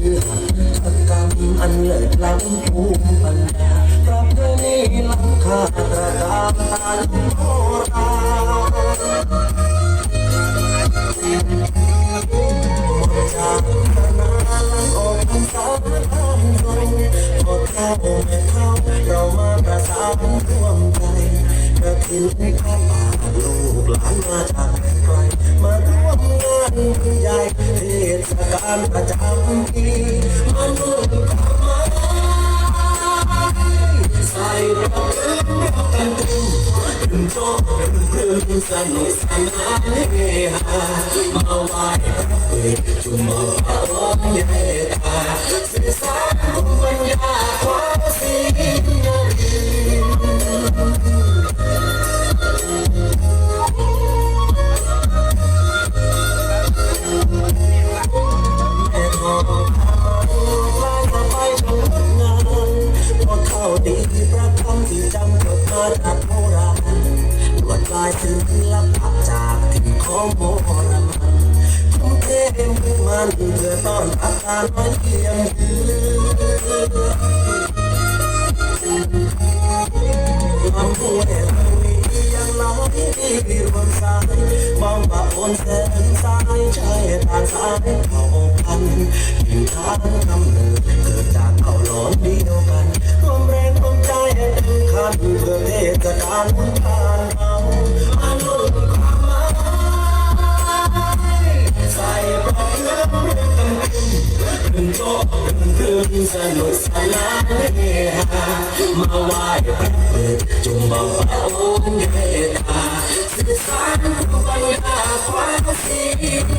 คือหัตถกรรมอันเลิศล้ำภูมิปัญญาประเพณีล้ำค่าตระการตาลุโบราณหมดจากพนานออกพรรษาตามตรงพอเข้าไม่เข้าเรามาประสานร่วมใจกระถิ่นข้าป่าลูกหลานมาจากไกลมาร่วมงานใหญ่เทศกาลประจำปีมานุ่งขาวไม้ใส่ดอกเอื้อกันตึงตึงโจ๊กตึงสนุกสนานเฮฮามาไหว้พระเวทจุมพระองค์เยตาสื่อสารภูมิปัญญาความศิลป์ดีประคำที่จำจดมาจากโบราณลวดลายศิลปะจากถิ่นของโบราณทุ่มเทมุ่งมั่นเพื่อต้อนรับการมาเยี่ยมเยือนลำห้วยมียังไหลรวมสายมองปะปนแสงสายชายต่างสายเผ่าพันธุ์ถิ่นฐานกำเนิดเกิดจากเผ่าหลอมเดียวกันร่วมแรงร่วมใจถึงขั้นเพื่อเทศกาลบุญทานเอามานุ่งขาวไม้ใส่ปลอกเครื่องเรื่องกันขึ้นโต๊ะขึ้นสนุกสนานเฮฮามาไหว้พระเปิดจุมบังพระองค์เยตาสื่อสารภูมิปัญญาความศิล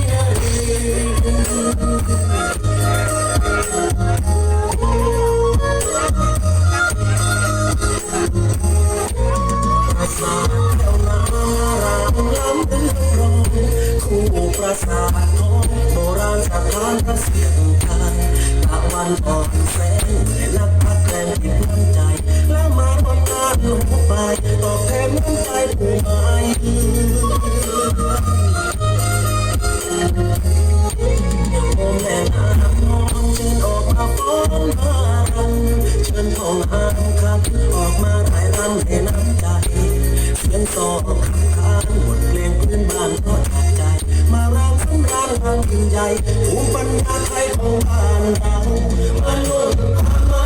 ประสาทเท่านารามล้ำเป็นรองคู่ประสาททองโบราณสถานพระเสียงไทยตะวันอ่อนแสงนักพัฒแรงติดน้ำใจแล้วมาบนการลงไปตอบแทนน้ำใจผู้ไม้โอ้แม่นางมองเชิญออกมาฟ้อนมารำเชิญทองหางคันออกมาถ่ายรำให้น้ำใจเสียงต่อคานบทเพลงพื้นบ้านก็จับใจมาร้องสำราญทางยิ่งใหญ่ภูมิปัญญาไทยของบ้านเรามาลุ่นขาวไม้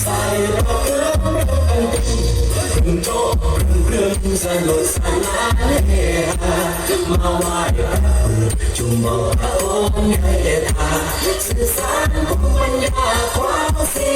ใส่ดอกเอื้อกันตึงโจ๊กตึงสนุกสนานเฮฮามาไหว้พระเปิดจุมพระองค์เยตาสื่อสารภูมิปัญญาความศิ